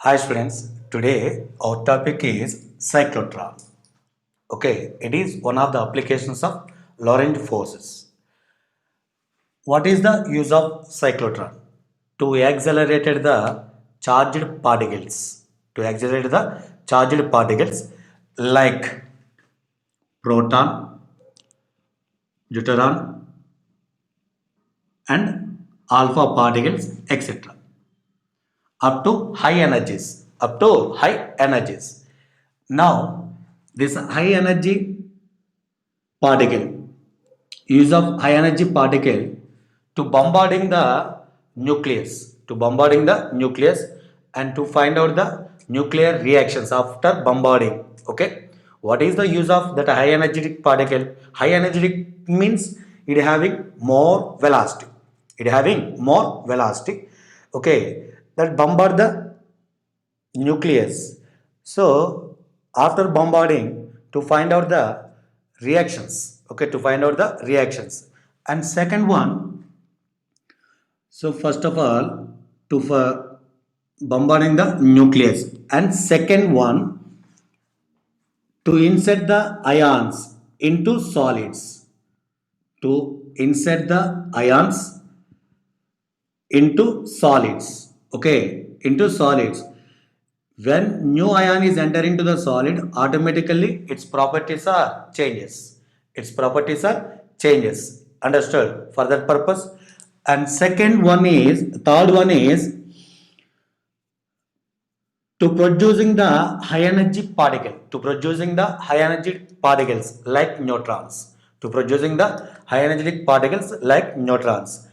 Hi students, today our topic is cyclotron. Okay, it is one of the applications of Lorentz forces. What is the use of cyclotron? To accelerate the charged particles. To accelerate the charged particles like proton, deuteron and alpha particles etc. Up to high energies. Now this high energy particle, use of high energy particle to bombarding the nucleus and to find out the nuclear reactions after bombarding. Okay, what is the use of that high energetic particle? High energetic means it having more velocity, okay, that bombard the nucleus. So after bombarding to find out the reactions, okay, to find out the reactions. And second one, so first of all, to for bombarding the nucleus, and second one to insert the ions into solids, to insert the ions into solids, okay, into solids. When new ion is enter into the solid, automatically its properties are changes. Its properties are changes. Understood? For that purpose. And third one is to producing the high energy particle, to producing the high energy particles like neutrons, to producing the high energetic particles like neutrons,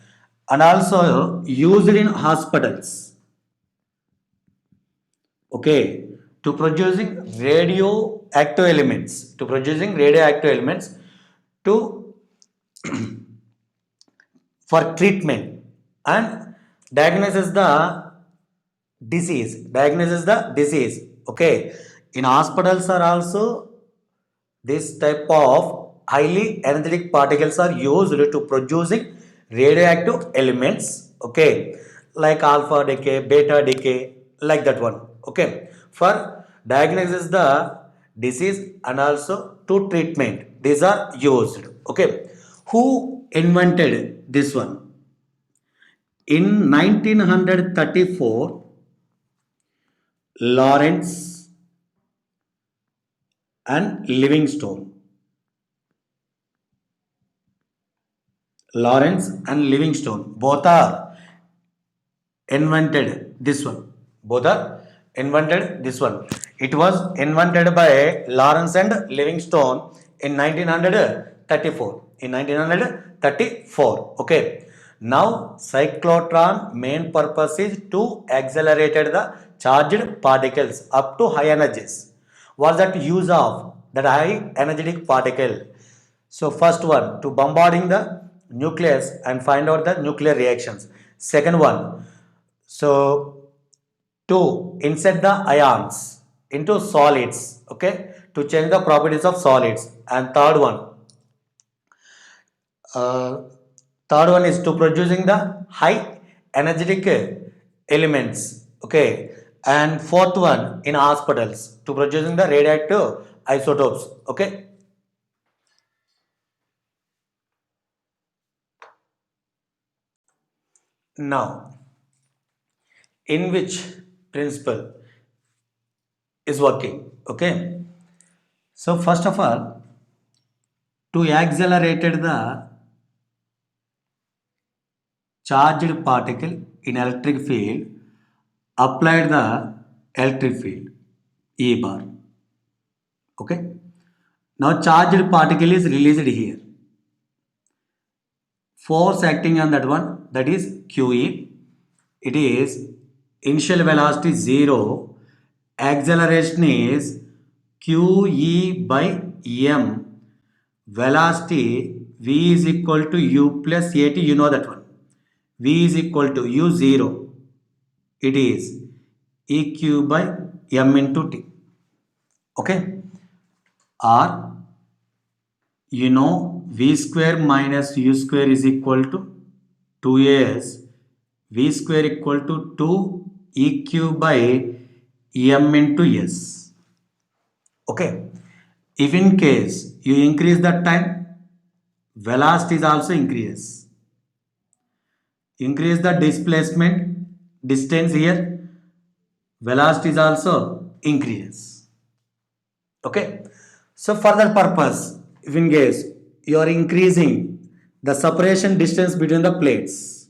and also used in hospitals, okay, to producing radioactive elements to for treatment and diagnosis the disease. Okay, in hospitals are also this type of highly energetic particles are used to producing radioactive elements, okay, like alpha decay, beta decay, like that one, okay, for diagnosis the disease and also to treatment these are used, okay. Who invented this one? In 1934, Lawrence and Livingstone. Lawrence and Livingstone both are invented this one. Both are invented this one. It was invented by Lawrence and Livingstone in 1934. In 1934. Okay. Now cyclotron main purpose is to accelerate the charged particles up to high energies. What's that use of that high energetic particle? So first one to bombarding the nucleus and find out the nuclear reactions. Second one, so to insert the ions into solids, okay, to change the properties of solids. And uh, third one is to producing the high energetic elements, okay. And fourth one in hospitals to producing the radioactive isotopes, okay. Now, in which principle is working, okay. So first of all, to accelerate the charged particle in electric field, applied the electric field E bar, okay. Now charged particle is released here, force acting on that one, that is QE. It is initial velocity 0, acceleration is QE by m, velocity v is equal to u plus at, you know that one, v is equal to u0, it is eq by m into t, okay. Or you know v square minus u square is equal to 2as v square equal to 2 eq by m into s. Okay. If in case you increase the time, velocity is also increases. Increase the displacement distance here, velocity is also increases. Okay. So for that purpose, if in case you are increasing the separation distance between the plates,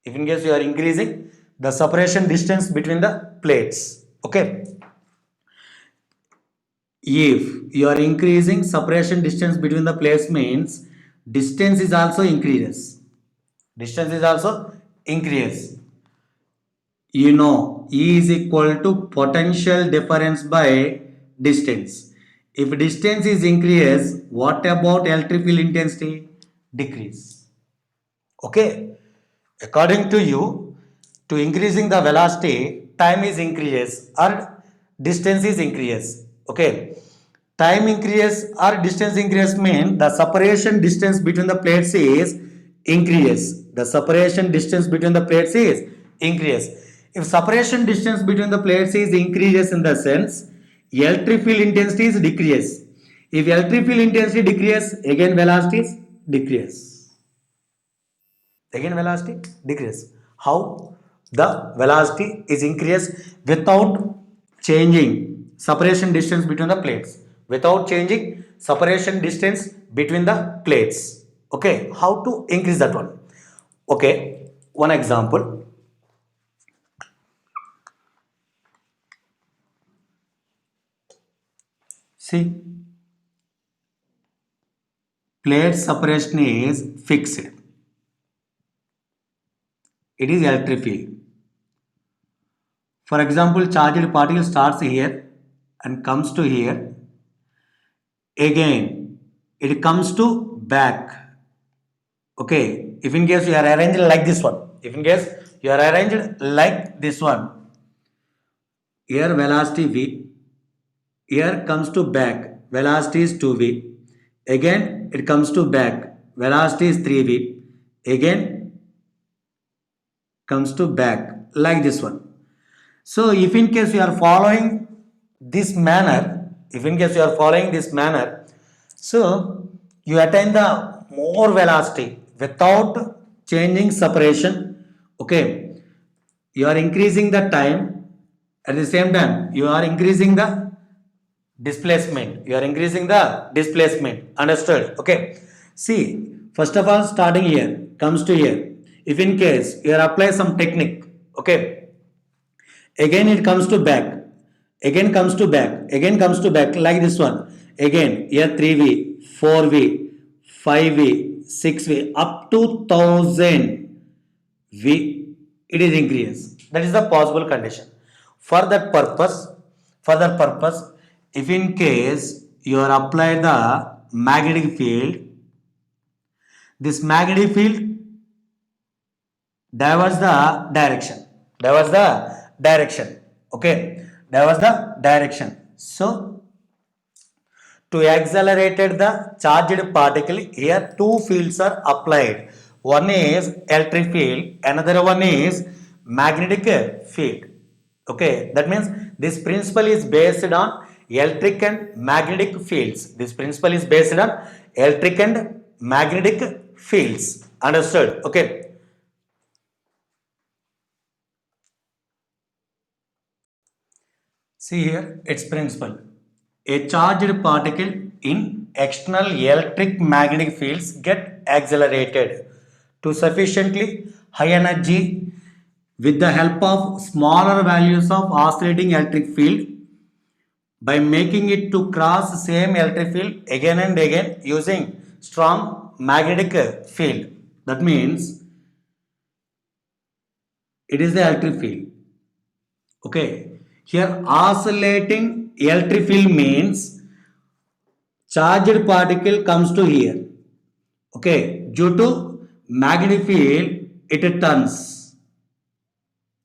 if in case you are increasing the separation distance between the plates, okay, if you are increasing separation distance between the plates means distance is also increases, distance is also increases. You know, E is equal to potential difference by distance. If distance is increased, what about electric field intensity? Decrease. Okay. According to you, to increasing the velocity, time is increased or distance is increased. Okay. Time increase or distance increase mean the separation distance between the plates is increase. The separation distance between the plates is increase. If separation distance between the plates is increases in the sense, electric field intensity is decrease. If electric field intensity decrease, again velocity is decrease. Again velocity decrease. How? The velocity is increased without changing separation distance between the plates, without changing separation distance between the plates. Okay, how to increase that one? Okay, one example. See, plate separation is fixed, it is electric field. For example, charged particle starts here and comes to here. Again, it comes to back. Okay, if in case you are arranged like this one, if in case you are arranged like this one, here velocity v, here comes to back, velocity is 2v. Again, it comes to back, velocity is 3v. Again, comes to back like this one. So if in case you are following this manner, if in case you are following this manner, so you attain the more velocity without changing separation. Okay, you are increasing the time, at the same time you are increasing the displacement. You are increasing the displacement. Understood? Okay. See, first of all, starting here comes to here. If in case you are apply some technique, okay, again it comes to back, again comes to back, again comes to back like this one. Again here 3v, 4v, 5v, 6v, up to 1000 v, it is increase. That is the possible condition. For that purpose, for that purpose, if in case you are apply the magnetic field, this magnetic field that was the direction, that was the direction. Okay, that was the direction. So to accelerated the charged particle, here two fields are applied. One is electric field, another one is magnetic field. Okay, that means this principle is based on electric and magnetic fields. This principle is based on electric and magnetic fields. Understood? Okay. See here, its principle. A charged particle in external electric magnetic fields get accelerated to sufficiently high energy with the help of smaller values of oscillating electric field by making it to cross same electric field again and again using strong magnetic field. That means it is the electric field. Okay, here oscillating electric field means charged particle comes to here. Okay, due to magnetic field, it turns.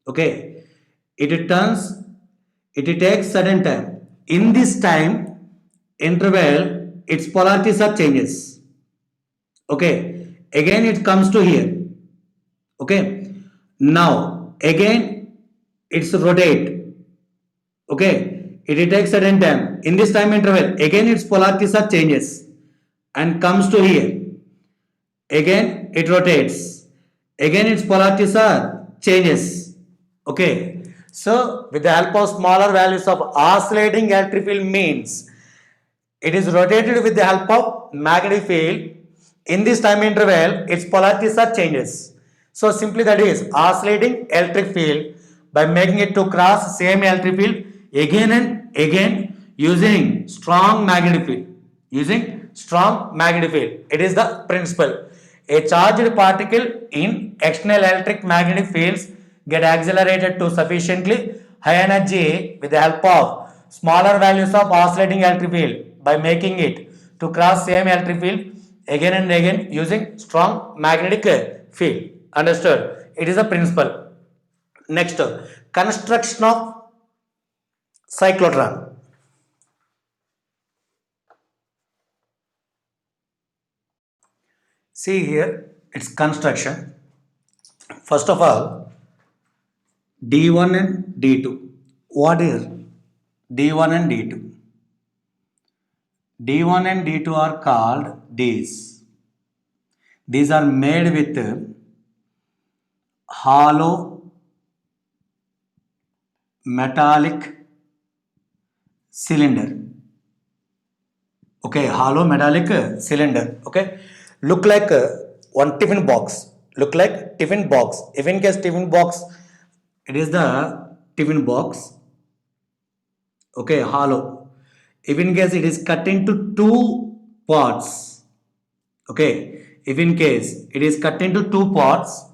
Okay, it turns, it takes certain time. In this time interval, its polarities are changes. Okay, again it comes to here. Okay, now again it's rotate. Okay, it takes certain time. In this time interval, again its polarities are changes and comes to here. Again it rotates. Again its polarities are changes. Okay. So with the help of smaller values of oscillating electric field means it is rotated with the help of magnetic field. In this time interval, its polarities are changes. So simply that is oscillating electric field by making it to cross same electric field again and again using strong magnetic field. Using strong magnetic field. It is the principle. A charged particle in external electric magnetic fields get accelerated to sufficiently high energy with the help of smaller values of oscillating electric field by making it to cross same electric field again and again using strong magnetic field. Understood? It is a principle. Next, construction of cyclotron. See here, its construction. First of all, D1 and D2. What is D1 and D2? D1 and D2 are called Ds. These are made with hollow metallic cylinder. Okay, hollow metallic cylinder. Okay, look like one tiffin box. Look like tiffin box. If in case tiffin box, it is the tiffin box. Okay, hollow. If in case it is cut into two parts. Okay, if in case it is cut into two parts,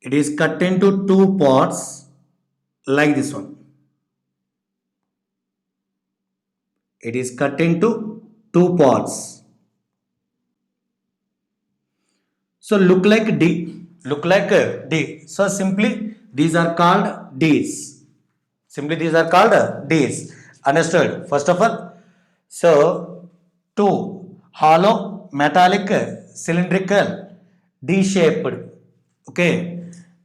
it is cut into two parts like this one. It is cut into two parts. So look like D. Look like D. So simply these are called Ds. Simply these are called Ds. Understood? First of all, so two hollow metallic cylindrical D-shaped. Okay,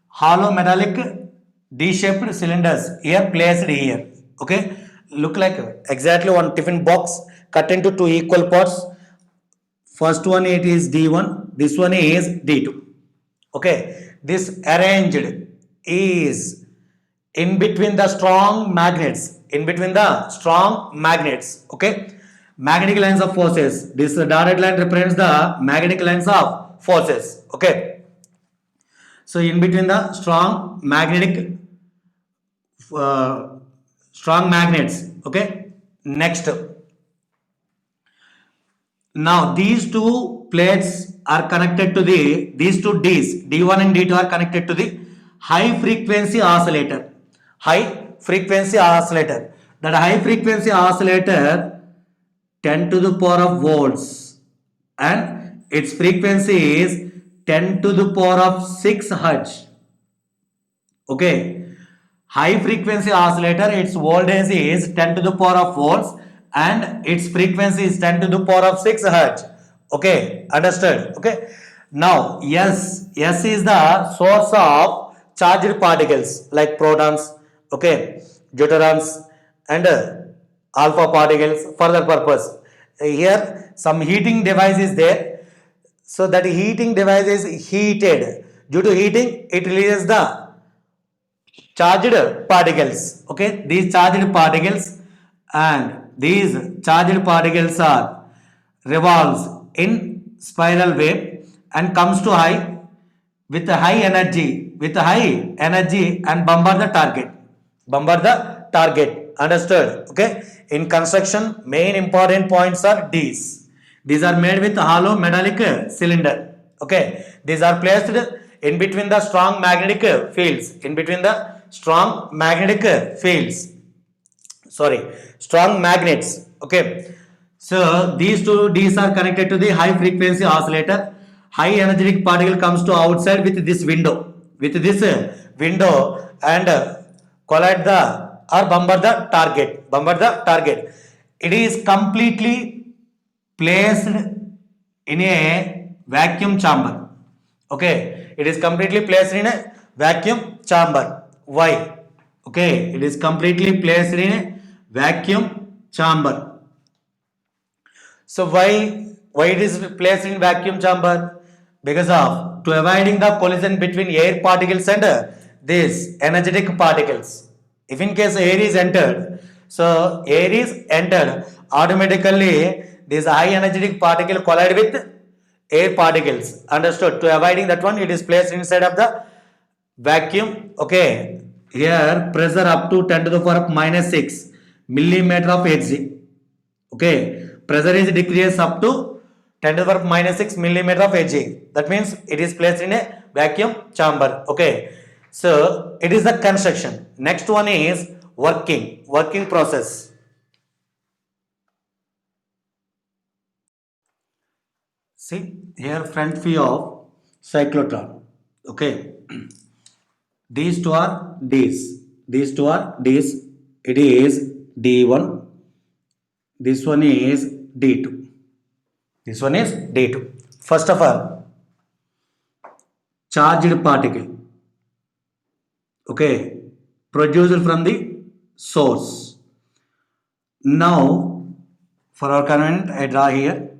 hollow metallic D-shaped cylinders here placed here. Okay, look like exactly one tiffin box cut into two equal parts. First one it is D1, this one is D2. Okay, this arranged is in between the strong magnets. In between the strong magnets. Okay, magnetic lines of forces. This dotted line represents the magnetic lines of forces. Okay, so in between the uh, strong magnets. Okay, next. Now these two plates are connected to these two Ds, D1 and D2 are connected to the high frequency oscillator. High frequency oscillator. That high frequency oscillator 10 to the power of volts and its frequency is 10 to the power of 6 hertz. Okay, high frequency oscillator, its voltage is 10 to the power of volts and its frequency is 10 to the power of 6 hertz. Okay, understood? Okay, now S is the source of charged particles like protons, okay, deuterons and alpha particles for that purpose. Here some heating device is there, so that heating device is heated. Due to heating, it releases the charged particles. Okay, these charged particles, and these charged particles are revolves in spiral wave and comes to high with a high energy and bombard the target. Understood? Okay, in construction main important points are these are made with hollow metallic cylinder. Okay, these are placed in between the strong magnetic fields. In between the strong magnetic fields. Sorry, strong magnets. Okay, so these two Ds are connected to the high frequency oscillator. High energetic particle comes to outside with this window. With this window and collide the or bombard the target. Bombard the target. It is completely placed in a vacuum chamber. Okay, it is completely placed in a vacuum chamber. Why? Okay, it is completely placed in a vacuum chamber. So why it is placed in vacuum chamber? Because of to avoiding the collision between air particles and these energetic particles. If in case air is entered, so air is entered automatically this high energetic particle collide with air particles. Understood? To avoiding that one, it is placed inside of the vacuum. Okay, here pressure up to 10 to the power of minus 6 millimeter of Hg. Okay, pressure is decreased up to 10 to the power minus 6 millimeter of Hg. That means it is placed in a vacuum chamber. Okay, so it is the construction. Next one is working process. See here front view of cyclotron. Okay, these two are D's. These two are D's. It is D1. This one is D2. This one is D2. First of all, charged particle. Okay, produced from the source. Now, for our convenience, I draw here.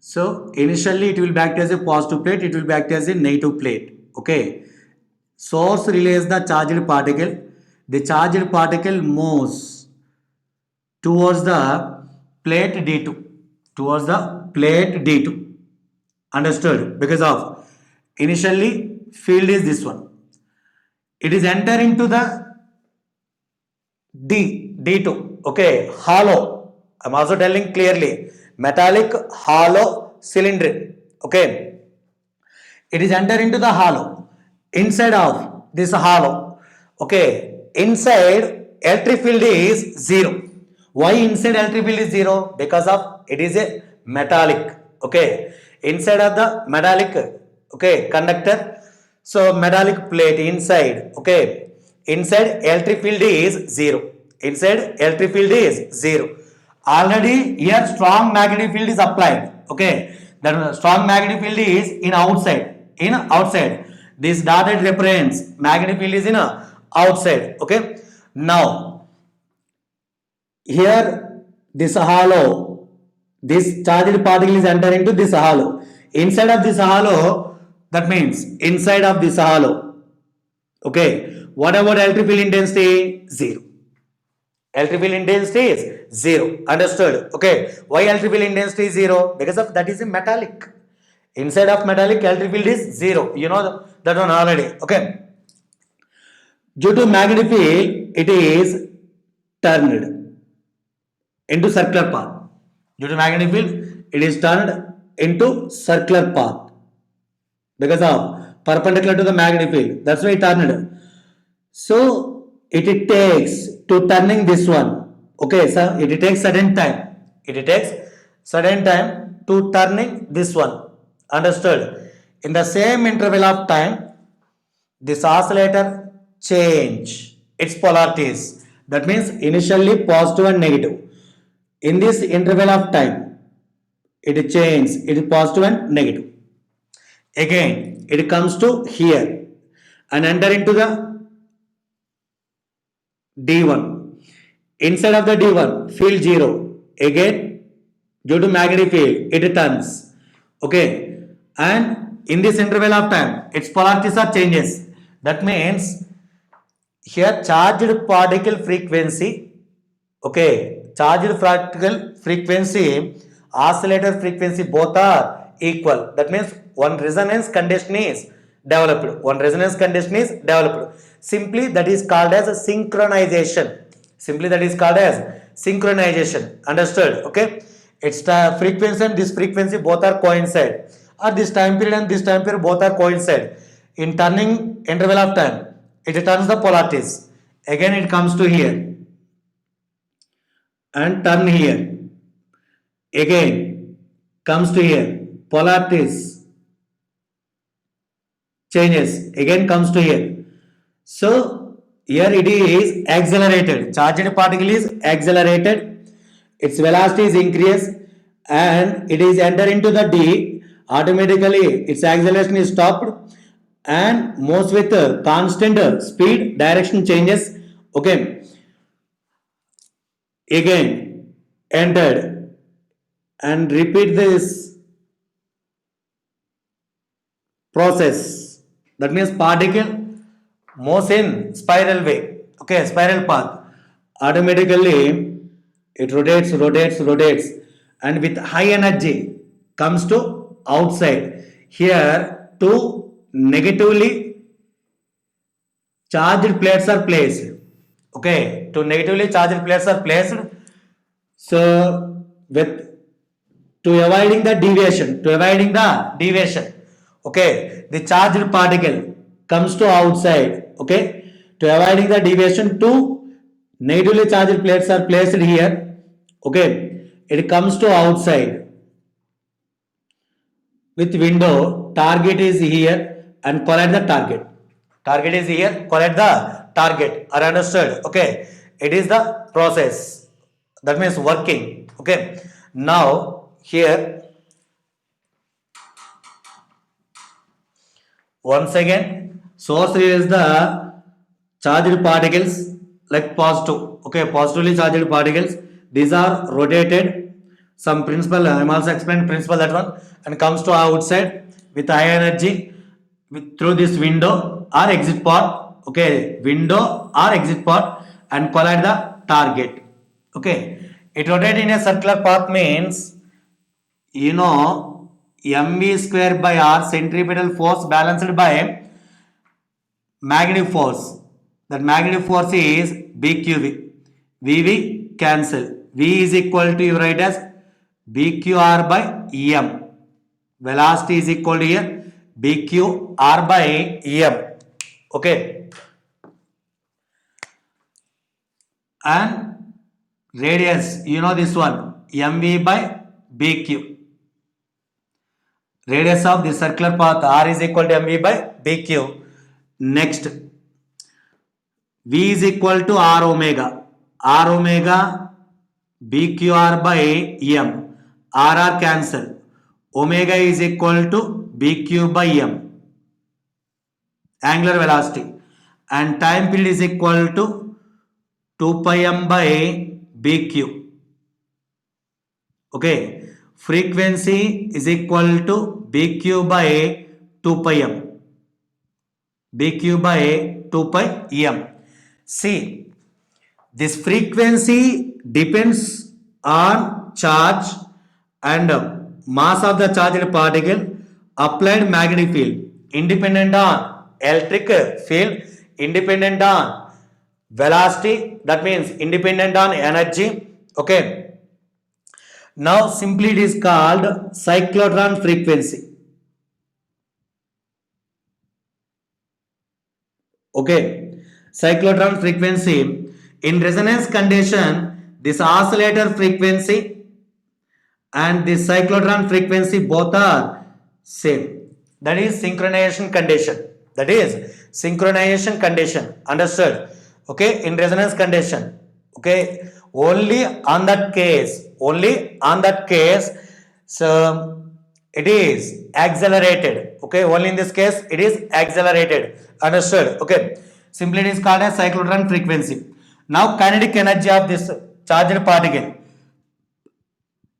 So, initially it will act as a positive plate, it will act as a negative plate. Okay, source relays the charged particle. The charged particle moves towards the plate D2. Towards the plate D2. Understood? Because of initially field is this one. It is enter into the D2. Okay, hollow. I'm also telling clearly. Metallic hollow cylinder. Okay. It is enter into the hollow. Inside of this hollow. Okay. Inside electric field is 0. Why inside electric field is 0? Because of it is a metallic. Okay. Inside of the metallic. Okay. Conductor. So metallic plate inside. Okay. Inside electric field is 0. Inside electric field is 0. Already here strong magnetic field is applied. Okay. That strong magnetic field is in outside. In outside. This dotted represents magnetic field is in outside. Okay. Now here this hollow, this charged particle is enter into this hollow. Inside of this hollow, that means inside of this hollow. Okay. What about electric field intensity? 0. Electric field intensity is 0. Understood? Okay. Why electric field intensity is 0? Because of that is a metallic. Inside of metallic, electric field is 0. You know that one already. Okay. Due to magnetic field, it is turned into circular path. Due to magnetic field, it is turned into circular path because of perpendicular to the magnetic field. That's why it turned. So it takes to turning this one. Okay, so it takes certain time. It takes certain time to turning this one. Understood? In the same interval of time, this oscillator change its polarities. That means initially positive and negative. In this interval of time, it changes. It is positive and negative. Again, it comes to here and enter into the D1. Inside of the D1, field 0. Again, due to magnetic field, it turns. Okay. And in this interval of time, its polarities are changes. That means here charged particle frequency. Okay. Charged particle frequency, oscillator frequency both are equal. That means one resonance condition is developed. One resonance condition is developed. Simply that is called as a synchronization. Simply that is called as synchronization. Understood? Okay. It's the frequency and this frequency both are coincide. Or this time period and this time period both are coincide. In turning interval of time, it turns the polarities. Again it comes to here and turn here. Again comes to here. Polarities changes. Again comes to here. So here it is accelerated. Charged particle is accelerated. Its velocity is increased and it is enter into the D automatically its acceleration is stopped and moves with constant speed, direction changes. Okay, again entered and repeat this process. That means particle moves in spiral way. Okay, spiral path. Automatically it rotates, and with high energy comes to outside. Here two negatively charged plates are placed. Okay, two negatively charged plates are placed. So with to avoiding the deviation, okay, the charged particle comes to outside. Okay, to avoiding the deviation, two negatively charged plates are placed here. Okay, it comes to outside with window. Target is here and collide the target. Target is here, collide the target. Are understood? Okay, it is the process. That means working. Okay, now here once again source is the charged particles like positive. Okay, positively charged particles, these are rotated. Some principle, I'm also explaining principle that one, and comes to outside with high energy through this window or exit port. Okay, window or exit port and collide the target. Okay, it rotates in a circular path means, you know, mv square by r centripetal force balanced by magnetic force. That magnetic force is bqv. Vv cancel. V is equal to, you write as bqr by em. Velocity is equal to here bqr by em. Okay, and radius, you know this one, mv by bq. Radius of the circular path r is equal to mv by bq. Next, v is equal to r omega. R omega bqr by m. Rr cancel. Omega is equal to bq by m. Angular velocity. And time period is equal to 2 pi m by bq. Okay, frequency is equal to bq by 2 pi m. bq by 2 pi m. See, this frequency depends on charge and mass of the charged particle, applied magnetic field, independent on electric field, independent on velocity, that means independent on energy. Okay, now simply it is called cyclotron frequency. Okay, cyclotron frequency. In resonance condition, this oscillator frequency and the cyclotron frequency both are same. That is synchronization condition. That is synchronization condition. Understood? Okay, in resonance condition. Okay, only on that case, so it is accelerated. Okay, only in this case it is accelerated. Understood? Okay, simply it is called as cyclotron frequency. Now kinetic energy of this charged particle,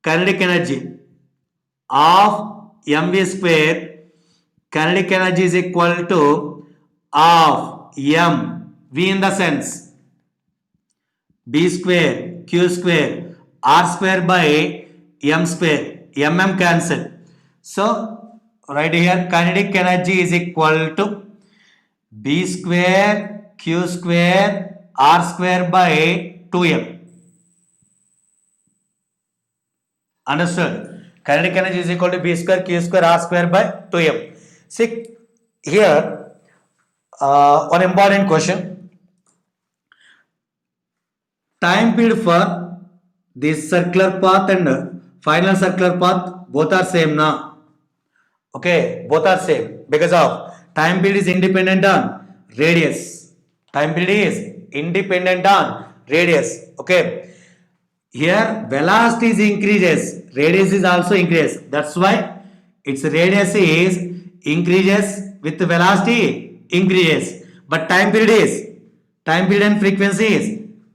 kinetic energy of mv square, kinetic energy is equal to of m, v in the sense b square q square r square by m square, mm cancel. So right here kinetic energy is equal to b square q square r square by 2m. Understood? Kinetic energy is equal to b square q square r square by 2m. See here, one important question. Time period for this circular path and final circular path both are same now. Okay, both are same because of time period is independent on radius. Time period is independent on radius. Okay, here velocity is increases, radius is also increases. That's why its radius is increases with velocity increases, but time period and frequency is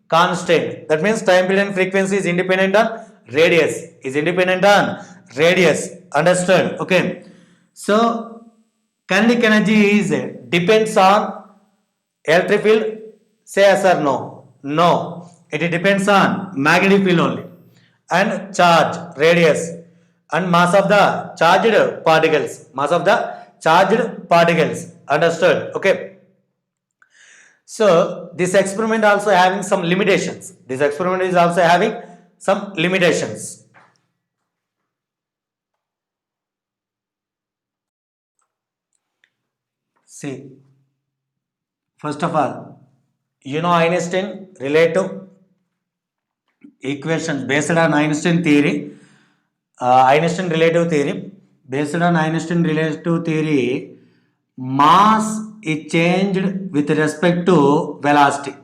constant. That means time period and frequency is independent on radius, understood? Okay, so kinetic energy is depends on electric field. Say yes or no? No, it depends on magnetic field only, and charge, radius, and mass of the charged particles. Understood? Okay, so this experiment also having some limitations. See, first of all, you know Einstein relative equation based on Einstein theory. Einstein relative theory. Based on Einstein relative theory, mass is changed with respect to velocity.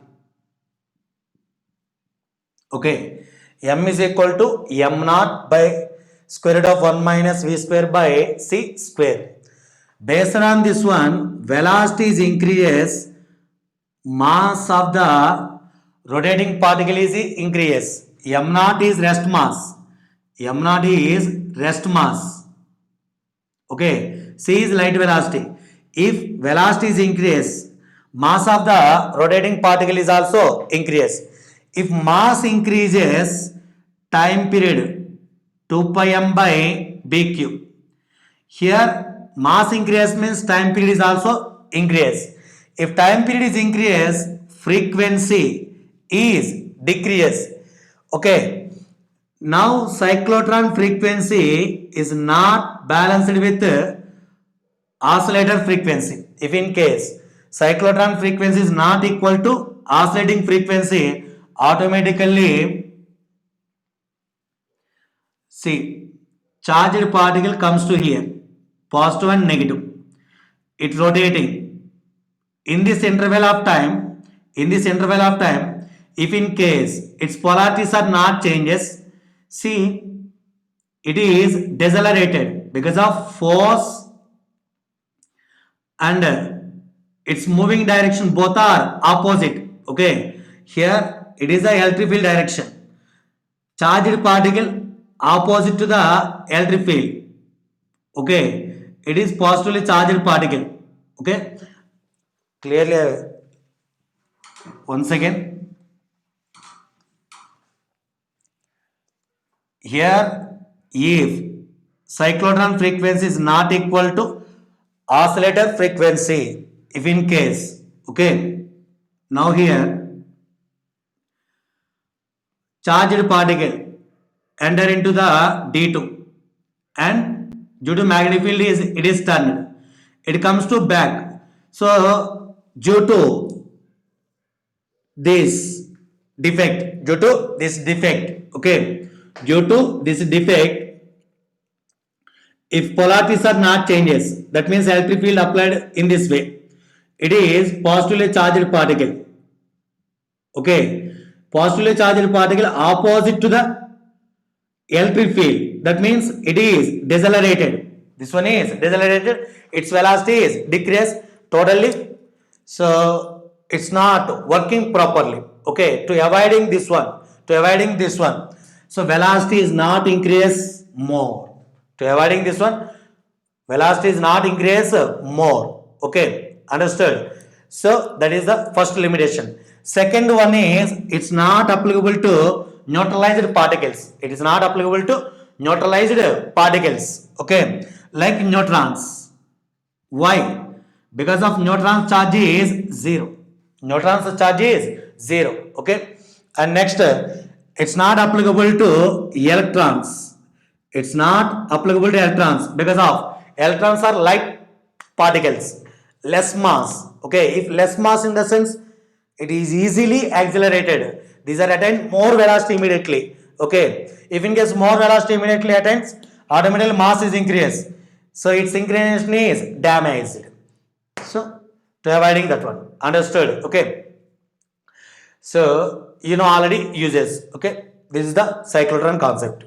Okay, m is equal to m naught by square root of 1 minus v square by c square. Based on this one, velocity is increases, mass of the rotating particle is increases. M naught is rest mass. Okay, c is light velocity. If velocity is increased, mass of the rotating particle is also increased. If mass increases, time period 2 pi m by bq. Here mass increase means time period is also increase. If time period is increase, frequency is decrease. Okay, now cyclotron frequency is not balanced with oscillator frequency. If in case cyclotron frequency is not equal to oscillating frequency, automatically see charged particle comes to here, positive and negative. It rotating in this interval of time. If in case its polarities are not changes, see it is decelerated because of force, and its moving direction both are opposite. Okay, here it is the electric field direction. Charged particle opposite to the electric field. Okay, it is positively charged particle. Okay, clearly once again, here if cyclotron frequency is not equal to oscillator frequency, if in case, okay, now here charged particle enter into the D2, and due to magnetic field it is turned, it comes to back. So due to this defect, if polarities are not changes, that means electric field applied in this way, it is positively charged particle. Okay, positively charged particle opposite to the electric field, that means it is decelerated. This one is decelerated, its velocity is decreased totally, so it's not working properly. Okay, to avoiding this one, so velocity is not increase more. To avoiding this one, velocity is not increase more. Okay, understood? So that is the first limitation. Second one is it's not applicable to neutralized particles. Okay, like neutrons. Why? Because of neutrons charge is zero. Okay, and next it's not applicable to electrons. Because of electrons are light particles, less mass. Okay, if less mass in the sense it is easily accelerated, these are attained more velocity immediately. Okay, if in case more velocity immediately attains, automatically mass is increased, so its synchronization is damaged. So to avoiding that one, understood? Okay, so you know already uses. Okay, this is the cyclotron concept.